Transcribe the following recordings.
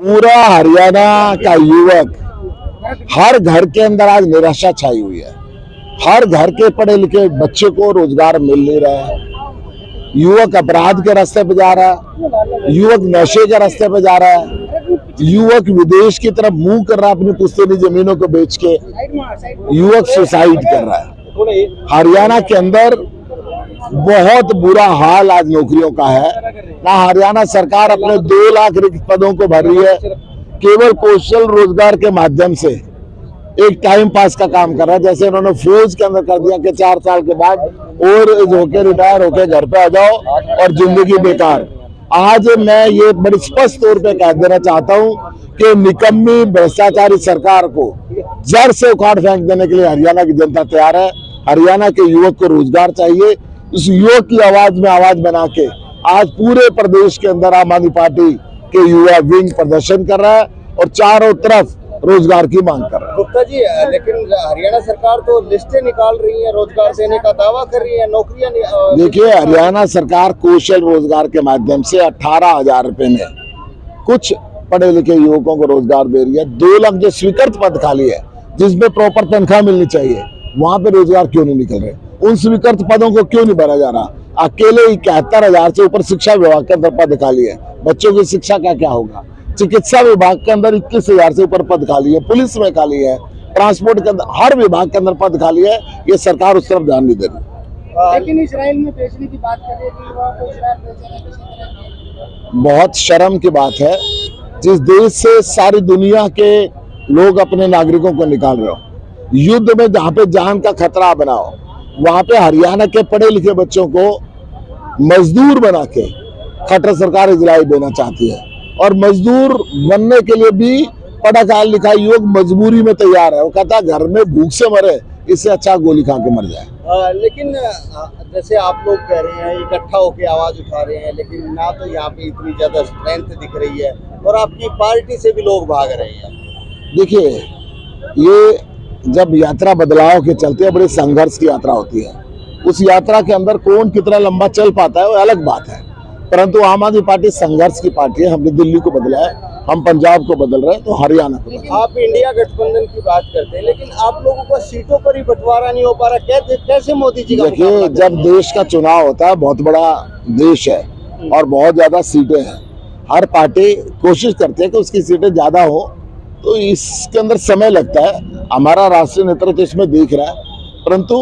पूरा हरियाणा का युवक, हर घर के अंदर आज निराशा छाई हुई है। हर घर के पढ़े लिखे बच्चे को रोजगार मिल नहीं रहा है। युवक अपराध के रास्ते पे जा रहा है, युवक नशे के रास्ते पे जा रहा है, युवक विदेश की तरफ मुंह कर रहा है अपनी पुश्तैनी जमीनों को बेच के, युवक सुसाइड कर रहा है। हरियाणा के अंदर बहुत बुरा हाल आज नौकरियों का है। ना हरियाणा सरकार अपने 2 लाख रिक्त पदों को भर रही है, केवल कौशल रोजगार के माध्यम से एक टाइम पास का काम कर रहा है। जैसे उन्होंने फौज के अंदर कर दिया कि 4 साल के बाद और होके रिटायर होके घर पे आ जाओ और जिंदगी बेकार। आज मैं ये बड़ी स्पष्ट तौर पे कह देना चाहता हूं कि निकम्मी भ्रष्टाचारी सरकार को जड़ से उखाड़ फेंक देने के लिए हरियाणा की जनता तैयार है। हरियाणा के युवक को रोजगार चाहिए। उस युवक की आवाज में आवाज बना के आज पूरे प्रदेश के अंदर आम आदमी पार्टी के युवा विंग प्रदर्शन कर रहा है और चारों तरफ रोजगार की मांग कर रहा है। गुप्ता जी, लेकिन हरियाणा सरकार तो लिस्टें निकाल रही है, रोजगार देने का दावा कर रही है, नौकरियां देखिए, हरियाणा सरकार कौशल रोजगार के माध्यम से 18,000 रुपए में कुछ पढ़े लिखे युवकों को रोजगार दे रही है। 2 लाख जो स्वीकृत पद खाली है जिसमें प्रॉपर तनख्वाह मिलनी चाहिए, वहां पे रोजगार क्यों नहीं निकल रहे? उन स्वीकृत पदों को क्यों नहीं भरा जा रहा? अकेले 71,000 से ऊपर शिक्षा विभाग के अंदर पद खाली है। बच्चों की शिक्षा का क्या होगा? चिकित्सा विभाग के अंदर 21,000 से ऊपर पद खाली है, पुलिस में खाली है, ट्रांसपोर्ट के अंदर, हर विभाग के अंदर पद खाली है। ये सरकार उस तरफ ध्यान नहीं दे रही। लेकिन इजराइल में बेचने की बात कर रही है, इजराइल बेचना बहुत शर्म की बात है। जिस देश से सारी दुनिया के लोग अपने नागरिकों को निकाल रहे हो, युद्ध में जहाँ पे जान का खतरा बना हो, वहां पे हरियाणा के पढ़े लिखे बच्चों को मजदूर बना के खट्टर सरकार इजराइल देना चाहती है। और मजदूर बनने के लिए भी पढ़ा लिखा युवक मजबूरी में तैयार है। वो कहता है घर में भूख से मरे, इससे अच्छा गोली खा के मर जाए। लेकिन जैसे आप लोग कह रहे हैं, इकट्ठा होकर आवाज उठा रहे हैं, लेकिन ना तो यहाँ पे इतनी ज्यादा स्ट्रेंथ दिख रही है और आपकी पार्टी से भी लोग भाग रहे हैं। देखिए, ये जब यात्रा बदलाव के चलते बड़े संघर्ष की यात्रा होती है, उस यात्रा के अंदर कौन कितना लंबा चल पाता है वो अलग बात है। परंतु आम आदमी पार्टी संघर्ष की पार्टी है। हमने दिल्ली को बदला है, हम पंजाब को बदल रहे हैं, तो हरियाणा को। आप इंडिया गठबंधन की बात करते हैं, लेकिन आप लोगों को सीटों पर ही बंटवारा नहीं हो पा रहा। कैसे मोदी जी? देखिए, जब देश का चुनाव होता है, बहुत बड़ा देश है और बहुत ज्यादा सीटें हैं, हर पार्टी कोशिश करती है कि उसकी सीटें ज्यादा हो, तो इसके अंदर समय लगता है। हमारा राष्ट्रीय नेतृत्व इसमें देख रहा है, परंतु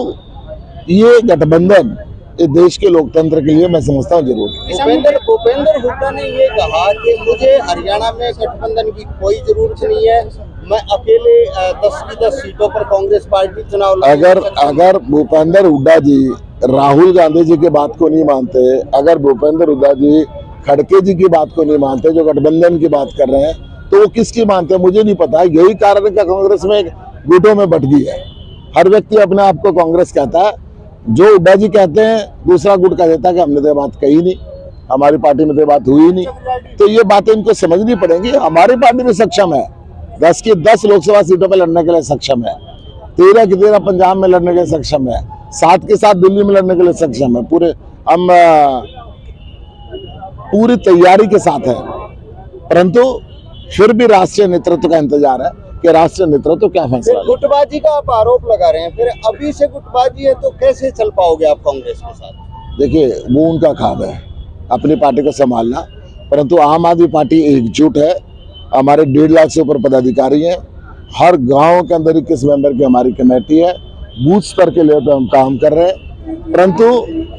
ये गठबंधन इस देश के लोकतंत्र के लिए मैं समझता हूँ जरूरी। भूपेंद्र हुड्डा ने ये कहा कि मुझे हरियाणा में गठबंधन की कोई जरूरत नहीं है, मैं अकेले 10 की 10 सीटों पर कांग्रेस पार्टी चुनाव लड़ेगी। अगर भूपेंद्र हुड्डा जी राहुल गांधी जी की बात को नहीं मानते, अगर भूपेंद्र हुड्डा जी खड़गे जी की बात को नहीं मानते, जो गठबंधन की बात कर रहे हैं, तो वो किसकी मानते हैं मुझे नहीं पता। यही कारण है कि कांग्रेस में गुटों में बट गई है। हर व्यक्ति अपने आप को कांग्रेस कहता है। जो हुड्डा जी कहते हैं, दूसरा गुट कह देता है कि हमने तो बात कही नहीं, हमारी पार्टी में तो बात हुई नहीं। तो ये बातें इनको समझनी पड़ेंगी। हमारी पार्टी भी सक्षम है, 10 की 10 लोकसभा सीटों पर लड़ने के लिए सक्षम है, 13 की 13 पंजाब में लड़ने के लिए सक्षम है, 7 के 7 दिल्ली में लड़ने के लिए सक्षम है। हम पूरी तैयारी के साथ है। परंतु फिर भी राष्ट्रीय नेतृत्व का इंतजार है कि राष्ट्रीय नेतृत्व क्या फैसला। गुटबाजी का आप आरोप लगा रहे हैं, फिर अभी से गुटबाजी है तो कैसे चल पाओगे आप कांग्रेस के साथ? देखिए, वो उनका काम है अपनी पार्टी को संभालना, परंतु आम आदमी पार्टी एकजुट है। हमारे 1.5 लाख से ऊपर पदाधिकारी हैं, हर गांव के अंदर 21 मेंबर की हमारी कमेटी है, बूथ स्तर के लेवल पर हम काम कर रहे हैं। परंतु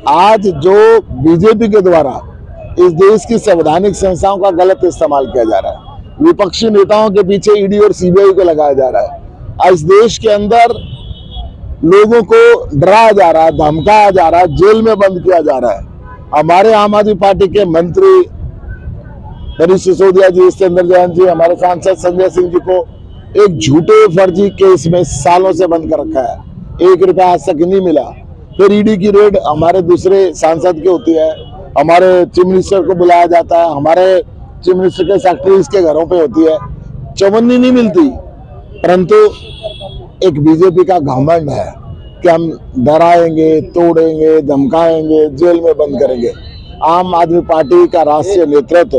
आज जो बीजेपी के द्वारा इस देश की संवैधानिक संस्थाओं का गलत इस्तेमाल किया जा रहा है, विपक्षी नेताओं के पीछे ईडी और सीबीआई को लगाया जा रहा है, इस देश के अंदर लोगों को डराया जा रहा है, धमकाया जा रहा है, जेल में बंद किया जा रहा है। हमारे आम आदमी पार्टी के मंत्री मनीष सिसोदिया जी, सत्येंद्र जैन जी, हमारे सांसद संजय सिंह जी को एक झूठे फर्जी केस में सालों से बंद कर रखा है, 1 रुपया आज तक नहीं मिला। फिर ईडी की रेड हमारे दूसरे सांसद की होती है, हमारे चीफ मिनिस्टर को बुलाया जाता है, हमारे चीफ मिनिस्टर के सेक्रेटरीज के घरों पे होती है, चवन्नी नहीं मिलती। परंतु एक बीजेपी का घमंड है कि हम डराएंगे, तोड़ेंगे, धमकाएंगे, जेल में बंद करेंगे। आम आदमी पार्टी का राष्ट्रीय नेतृत्व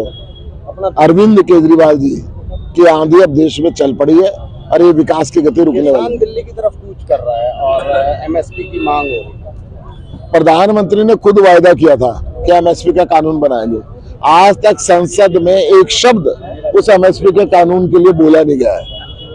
अरविंद केजरीवाल जी की आंधी अब देश में चल पड़ी है और ये विकास की गति रुकने वाली किसान दिल्ली की तरफ कूच कर रहा है और एमएसपी की मांग हो रही है। प्रधानमंत्री ने खुद वायदा किया था कि एमएसपी का कानून बनाएंगे। आज तक संसद में एक शब्द उस एमएसपी के कानून के लिए बोला नहीं गया है।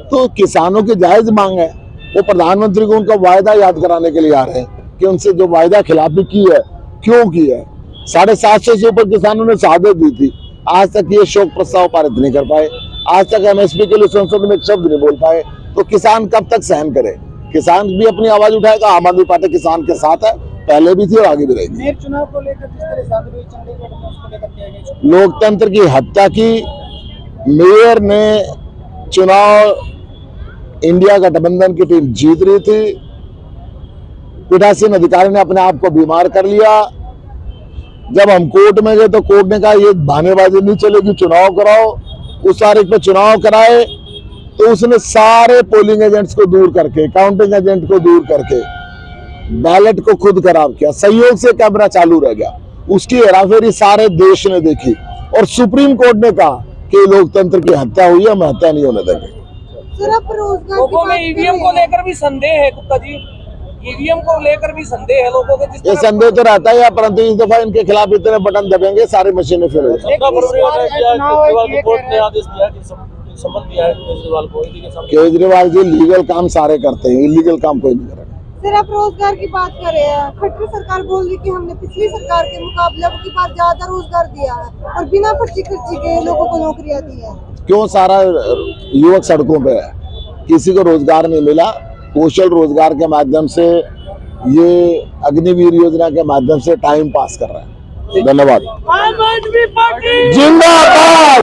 तो किसानों की जायज मांग है, वो प्रधानमंत्री को उनका वायदा याद कराने के लिए आ रहे हैं कि उनसे जो वायदा खिलाफी की है क्यों की है। 750 से ऊपर किसानों ने शहादत दी थी, आज तक ये शोक प्रस्ताव पारित नहीं कर पाए, आज तक एमएसपी के लिए संसद में एक शब्द नहीं बोल पाए। तो किसान कब तक सहन करे? किसान भी अपनी आवाज उठाएगा। आम आदमी पार्टी किसान के साथ है, पहले भी थी और आगे भी रहेगी। मेयर चुनाव को लेकर जिस तरह सांसद हुई चंडीगढ़ में, उसको लेकर क्या है? लोकतंत्र की हत्या की। मेयर ने चुनाव, इंडिया गठबंधन की टीम जीत रही थी, पीठासीन अधिकारी ने अपने आप को बीमार कर लिया। जब हम कोर्ट में गए तो कोर्ट ने कहा ये बहानेबाजी नहीं चलेगी, चुनाव कराओ। उस तारीख पे चुनाव कराए तो उसने सारे पोलिंग एजेंट्स को दूर करके, काउंटिंग एजेंट को दूर करके बैलेट को खुद खराब किया। संयोग से कैमरा चालू रह गया, उसकी हेराफेरी सारे देश ने देखी और सुप्रीम कोर्ट ने कहा कि लोकतंत्र की हत्या हुई है, हम हत्या नहीं होने देंगे। लोगों में ईवीएम को लेकर भी संदेह है गुप्ता जी, ईवीएम को लेकर भी संदेह है लोगों को। ये संदेह तो रहता है, परंतु इस दफा इनके खिलाफ इतने बटन दबेंगे सारी मशीनें फेल हो जाएंगी। केजरीवाल जी लीगल काम सारे करते हैं, इलीगल काम कोई नहीं करेगा। सर आप रोजगार की बात कर रहे हैं, खट्टर सरकार बोल रही कि हमने पिछली सरकार के मुकाबले अब की बार ज्यादा रोजगार दिया है और बिना पर्ची खर्ची के लोगों को नौकरियां दी है। क्यों सारा युवक सड़कों पे है, किसी को रोजगार नहीं मिला। कौशल रोजगार के माध्यम से, ये अग्निवीर योजना के माध्यम से टाइम पास कर रहा है। धन्यवाद। आम आदमी पार्टी जिंदाबाद।